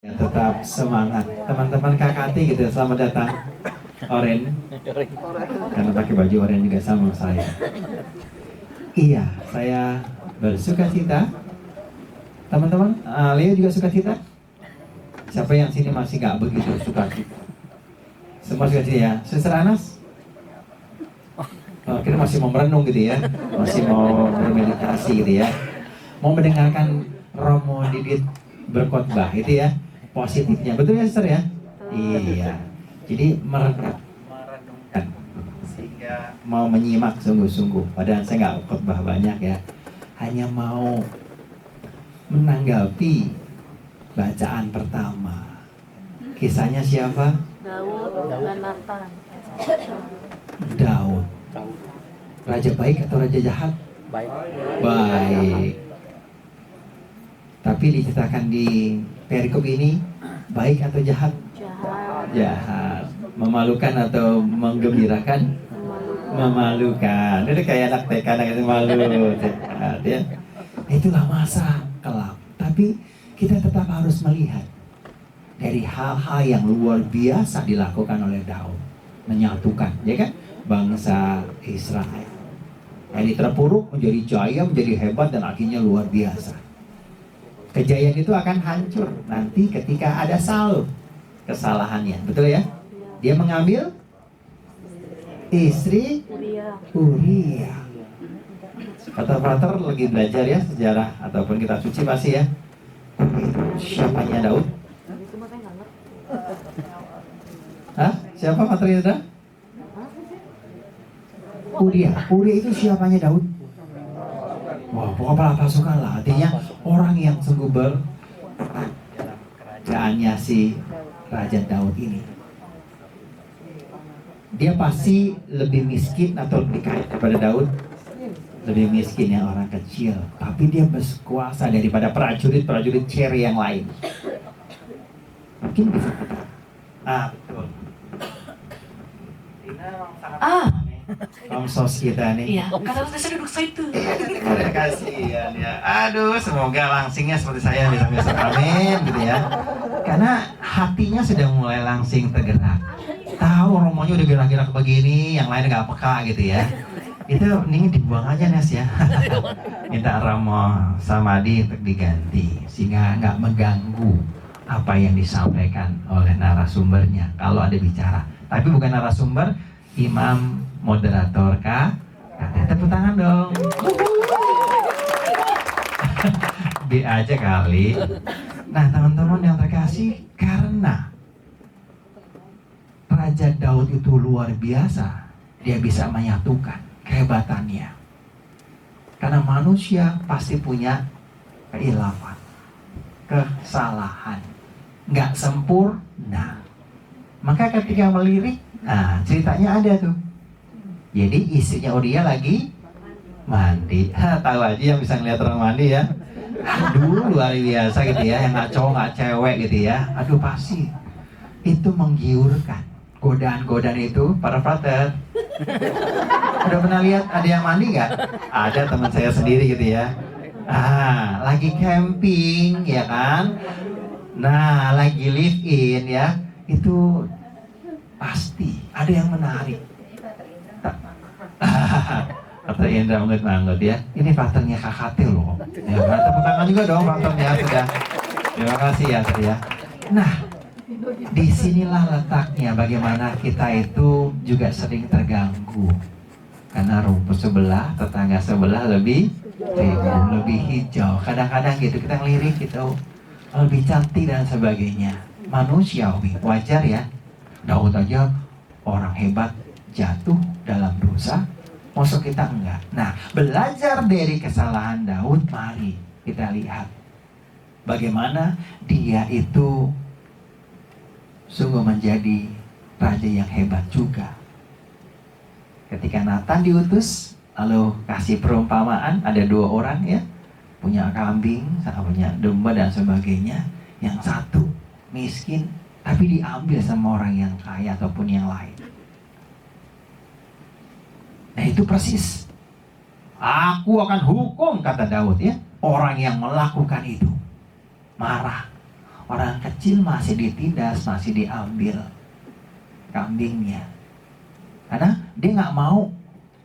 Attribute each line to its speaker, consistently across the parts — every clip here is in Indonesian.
Speaker 1: Ya, tetap semangat teman-teman KKT gitu. Selamat datang Oren, karena pakai baju Oren juga sama saya. Iya, saya bersuka cita. Teman-teman, Leo juga suka cita. Siapa yang sini masih nggak begitu suka cita? Semua suka cita ya. Suster Anas, kita masih mau merenung gitu ya, masih mau bermeditasi gitu ya, mau mendengarkan Romo Didit berkhotbah itu ya, positifnya, betul ya Suster ya? Iya. Jadi merenungkan, sehingga mau menyimak sungguh-sungguh. Padahal saya nggak khotbah banyak ya, hanya mau menanggapi bacaan pertama. Kisahnya siapa?
Speaker 2: Daud dan Nathan.
Speaker 1: Daud. Raja baik atau raja jahat? Baik. Tapi diceritakan di perikop ini, baik atau jahat?
Speaker 2: Jahat.
Speaker 1: Jahat. Memalukan atau menggembirakan? Memalukan. Itu kayak anak TK, anak itu malu. Jahat, ya. Itulah masa kelak. Tapi kita tetap harus melihat dari hal-hal yang luar biasa dilakukan oleh Daud, menyatukan, ya kan, bangsa Israel. Yang terpuruk menjadi jaya, menjadi hebat, dan akhirnya luar biasa. Kejayaan itu akan hancur nanti ketika ada Saul kesalahannya, betul ya? Dia mengambil istri Uria. Kata Frater lagi belajar ya sejarah ataupun kitab suci pasti ya. Siapanya Daud? Hah? Siapa Frater Indra? Uria. Uria itu siapanya Daud? Wah, kepala pasukan lah. Artinya orang yang sungguh kerajaannya si Raja Daud ini. Dia pasti lebih miskin atau lebih kaya daripada Daud. Lebih miskin yang orang kecil. Tapi dia berkuasa daripada prajurit-prajurit ceri yang lain. Mungkin bisa. Betul. Omsos kita nih.
Speaker 2: Iya, kata saya duduk situ.
Speaker 1: Kasihan ya. Aduh, semoga langsingnya seperti saya besok-besok, amin gitu ya. Karena hatinya sudah mulai langsing tergerak. Tahu romonya udah gerak-gerak begini, yang lain nggak peka gitu ya. Itu nih dibuang aja Nes ya. Minta Romo Samadi untuk diganti sehingga nggak mengganggu apa yang disampaikan oleh narasumbernya kalau ada bicara. Tapi bukan narasumber, imam, moderator kah? Tepuk tangan dong. B aja kali. Nah teman-teman yang terkasih, karena Raja Daud itu luar biasa, dia bisa menyatukan kehebatannya. Karena manusia pasti punya keilafan, kesalahan, nggak sempurna. Maka ketika melirik, nah ceritanya ada tuh. Jadi istrinya Uria lagi mandi. Tahu aja yang bisa ngeliat orang mandi ya. Aduh luar biasa gitu ya. Yang nggak cowok nggak cewek gitu ya. Aduh pasti itu menggiurkan. Godaan-godaan itu para frater. Udah pernah lihat ada yang mandi nggak? Ada teman saya sendiri gitu ya. Lagi camping ya kan. Nah lagi live in ya. Itu pasti ada yang menarik. Kata Indra manggut-manggut ya. Ini faktornya KKT loh. Ya, tepuk tangan juga dong faktornya sudah. Terima kasih ya Satria. Nah, disinilah letaknya bagaimana kita itu juga sering terganggu. Karena rumput sebelah, tetangga sebelah lebih rimbun, lebih hijau. Kadang-kadang gitu kita ngelirik gitu, lebih cantik dan sebagainya. Manusiawi, wajar ya. Daud aja orang hebat jatuh dalam dosa, maksud kita enggak. Nah, belajar dari kesalahan Daud, mari kita lihat bagaimana dia itu sungguh menjadi raja yang hebat juga. Ketika Nathan diutus, lalu kasih perumpamaan, ada dua orang ya, punya kambing, punya domba dan sebagainya. Yang satu miskin, tapi diambil sama orang yang kaya ataupun yang lain. Nah itu persis. Aku akan hukum, kata Daud ya, orang yang melakukan itu. Marah. Orang kecil masih ditindas, masih diambil kambingnya. Karena dia nggak mau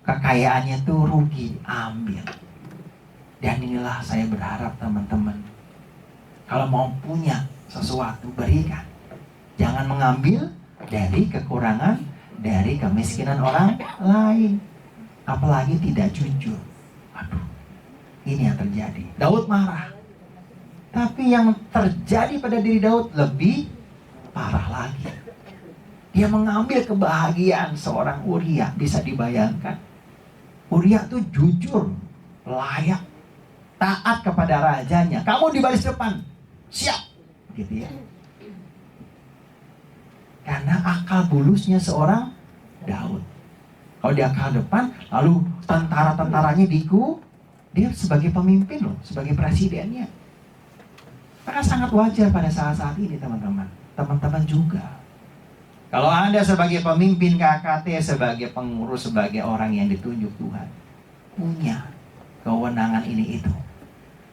Speaker 1: kekayaannya tuh rugi, ambil. Dan inilah saya berharap teman-teman, kalau mau punya sesuatu, berikan. Jangan mengambil dari kekurangan, dari kemiskinan orang lain. Apalagi tidak jujur. Aduh, ini yang terjadi. Daud marah. Tapi yang terjadi pada diri Daud lebih parah lagi. Dia mengambil kebahagiaan seorang Uria. Bisa dibayangkan. Uria tuh jujur, layak, taat kepada rajanya. Kamu di baris depan, siap, gitu ya. Karena akal bulusnya seorang Daud. Kalau di akal depan, lalu tentara-tentaranya dia sebagai pemimpin loh, sebagai presidennya. Maka sangat wajar pada saat-saat ini teman-teman. Teman-teman juga. Kalau Anda sebagai pemimpin KKT, sebagai pengurus, sebagai orang yang ditunjuk Tuhan, punya kewenangan ini itu.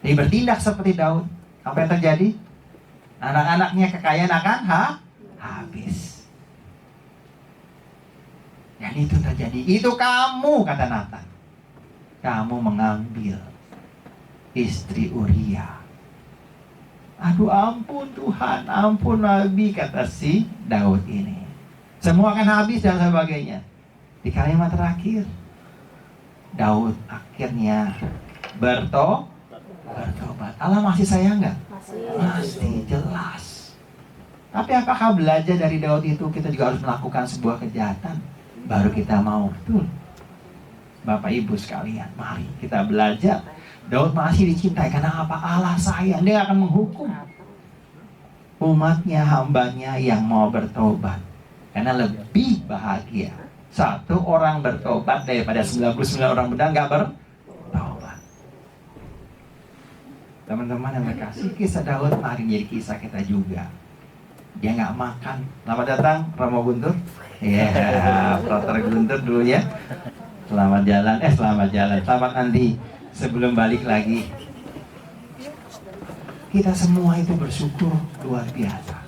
Speaker 1: Jadi bertindak seperti Daud. Apa yang terjadi? Anak-anaknya kekayaan akan habis. Dan itu terjadi. Itu kamu, kata Nathan. Kamu mengambil istri Uria. Aduh ampun Tuhan, ampun Nabi, kata si Daud ini. Semua akan habis dan sebagainya. Di kalimat terakhir, Daud akhirnya bertobat. Allah masih sayang nggak? Masih, jelas. Tapi apakah belajar dari Daud itu kita juga harus melakukan sebuah kejahatan baru kita mau? Betul. Bapak Ibu sekalian, mari kita belajar. Daud masih dicintai karena apa? Allah sayang. Dia akan menghukum umatnya, hambanya yang mau bertobat. Karena lebih bahagia satu orang bertobat daripada 99 orang benar nggak bertobat. Teman-teman yang berkasih, kisah Daud mari jadi kisah kita juga. Dia nggak makan. Selamat datang Romo Guntur. Ya, Proter Guntur dulu ya. Selamat jalan. Selamat nanti sebelum balik lagi. Kita semua itu bersyukur luar biasa.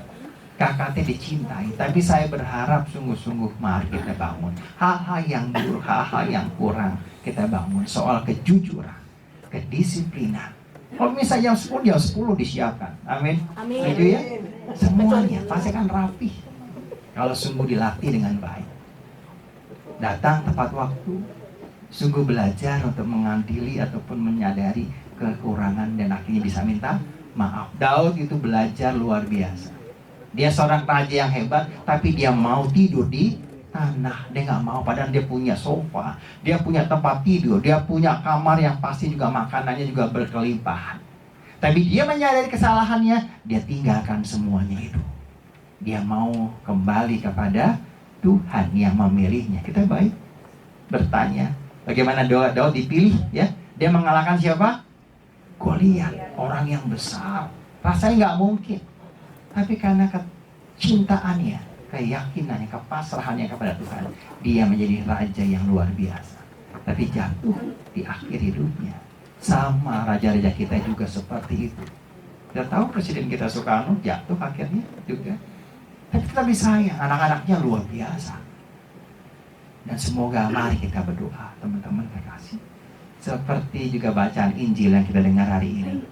Speaker 1: KKT dicintai, tapi saya berharap sungguh-sungguh mari kita bangun hal-hal yang buruk, hal-hal yang kurang kita bangun. Soal kejujuran, kedisiplinan. Kalau misalnya jam 10 disiapkan. Amin. Setuju ya? Semuanya pasti akan rapi kalau sungguh dilatih dengan baik. Datang tepat waktu, sungguh belajar untuk mengadili ataupun menyadari kekurangan dan akhirnya bisa minta maaf. Daud itu belajar luar biasa. Dia seorang raja yang hebat, tapi dia mau tidur di tanah. Dia nggak mau, padahal dia punya sofa, dia punya tempat tidur, dia punya kamar yang pasti juga makanannya juga berkelimpahan. Tapi dia menyadari kesalahannya, dia tinggalkan semuanya itu. Dia mau kembali kepada Tuhan yang memilihnya. Kita baik bertanya, bagaimana Daud dipilih ya? Dia mengalahkan siapa? Goliat, orang yang besar. Rasanya nggak mungkin. Tapi karena kecintaannya, keyakinannya, kepasrahannya kepada Tuhan, dia menjadi raja yang luar biasa. Tapi jatuh di akhir hidupnya. Sama raja-raja kita juga seperti itu. Kita tahu presiden kita Soekarno jatuh akhirnya juga. Tapi kita bisa sayang, anak-anaknya luar biasa. Dan semoga mari kita berdoa, teman-teman terkasih. Seperti juga bacaan Injil yang kita dengar hari ini.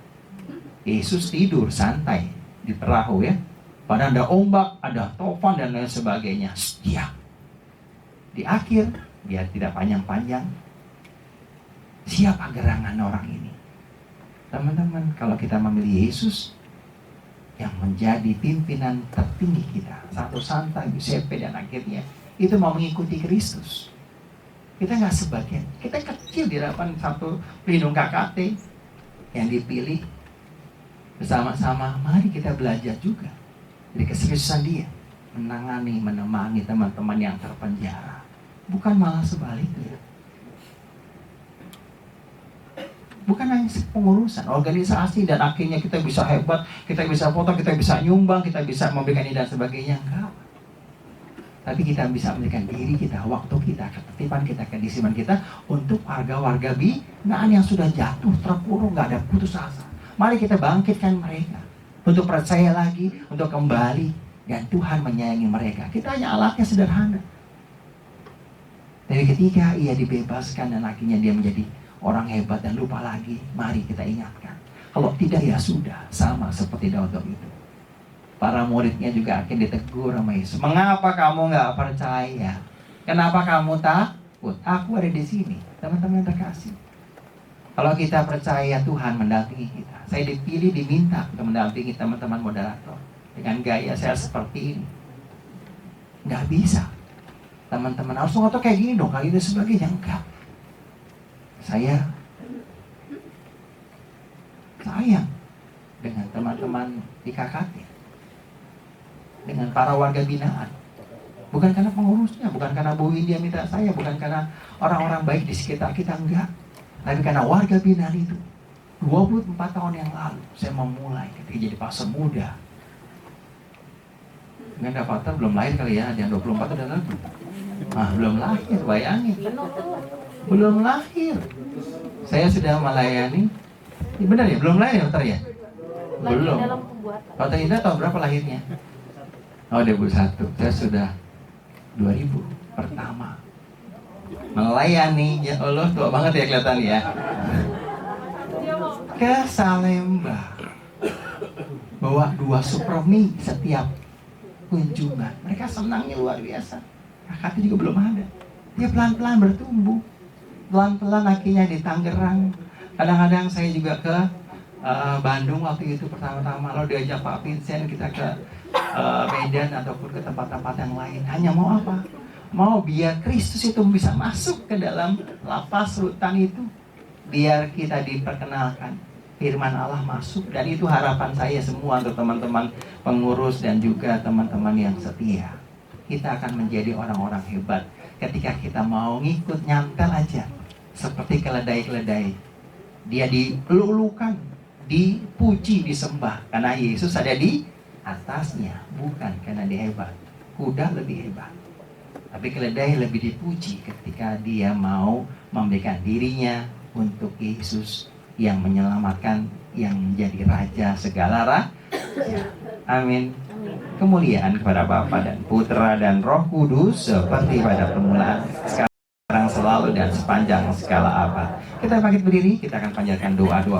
Speaker 1: Yesus tidur santai di perahu ya. Padahal ada ombak, ada topan dan lain sebagainya. Setia. Di akhir, biar tidak panjang-panjang, siapa gerangan orang ini? Teman-teman, kalau kita memilih Yesus yang menjadi pimpinan tertinggi kita, satu santai, Giuseppe dan akhirnya itu mau mengikuti Kristus. Kita nggak sebagian, kita kecil di hadapan satu pelindung KKT yang dipilih bersama-sama. Mari kita belajar juga dari keseriusan dia menangani, menemani teman-teman yang terpenjara, bukan malah sebaliknya. Bukan hanya pengurusan, organisasi dan akhirnya kita bisa hebat, kita bisa foto, kita bisa nyumbang, kita bisa memberikan ini dan sebagainya. Enggak. Tapi kita bisa memberikan diri kita, waktu kita, ketertiban kita, kedisiplinan kita untuk warga-warga binaan yang sudah jatuh, terpuruk, nggak ada putus asa. Mari kita bangkitkan mereka. untuk percaya lagi, untuk kembali, dan Tuhan menyayangi mereka. Kita hanya alatnya sederhana. Tapi ketika ia dibebaskan dan akhirnya dia menjadi orang hebat dan lupa lagi, mari kita ingatkan. Kalau tidak ya sudah, sama seperti Daud itu. Para muridnya juga akan ditegur sama Yesus. Mengapa kamu nggak percaya? Kenapa kamu takut? Aku ada di sini, teman-teman yang terkasih. Kalau kita percaya Tuhan mendampingi kita, saya dipilih, diminta untuk mendampingi teman-teman moderator dengan gaya saya seperti ini. Nggak bisa. Teman-teman harus ngotot kayak gini dong, kayak gitu sebagainya. Enggak. Saya sayang dengan teman-teman di KKT, dengan para warga binaan. Bukan karena pengurusnya, bukan karena Bu India minta saya, bukan karena orang-orang baik di sekitar kita, enggak. Tapi karena warga binaan itu. 24 tahun yang lalu saya memulai ketika jadi pastor muda. Enggak ada fakta, belum lahir kali ya, yang 24 udah lalu. Ah, belum lahir, bayangin. Belum lahir. Saya sudah melayani. Ya benar ya, belum lahir dokter ya? Belum.
Speaker 2: Dalam pembuatan.
Speaker 1: Dokter Indah tahun berapa lahirnya? Oh, 2001. Saya sudah 2000 pertama melayani. Ya Allah, tua banget ya kelihatan ya. Ke Salemba. Bawa 2 Supromi setiap kunjungan. Mereka senangnya luar biasa. KKT juga belum ada. Dia pelan-pelan bertumbuh. Pelan-pelan akhirnya di Tangerang. Kadang-kadang saya juga ke Bandung waktu itu pertama-tama. Lalu diajak Pak Vincent kita ke Medan ataupun ke tempat-tempat yang lain. Hanya mau apa? Mau biar Kristus itu bisa masuk ke dalam lapas rutan itu. Biar kita diperkenalkan. Firman Allah masuk. Dan itu harapan saya semua untuk teman-teman pengurus dan juga teman-teman yang setia. Kita akan menjadi orang-orang hebat ketika kita mau ngikut nyantel aja. Seperti keledai-keledai. Dia dilulukan, dipuji, disembah. Karena Yesus ada di atasnya. Bukan karena dia hebat. Kuda lebih hebat. Tapi keledai lebih dipuji ketika dia mau memberikan dirinya untuk Yesus yang menyelamatkan, yang menjadi Raja segala raja. Amin. Kemuliaan kepada Bapa dan Putra dan Roh Kudus seperti pada permulaan, sekarang, selalu dan sepanjang segala abad. Kita bangkit berdiri, kita akan panjatkan doa-doa.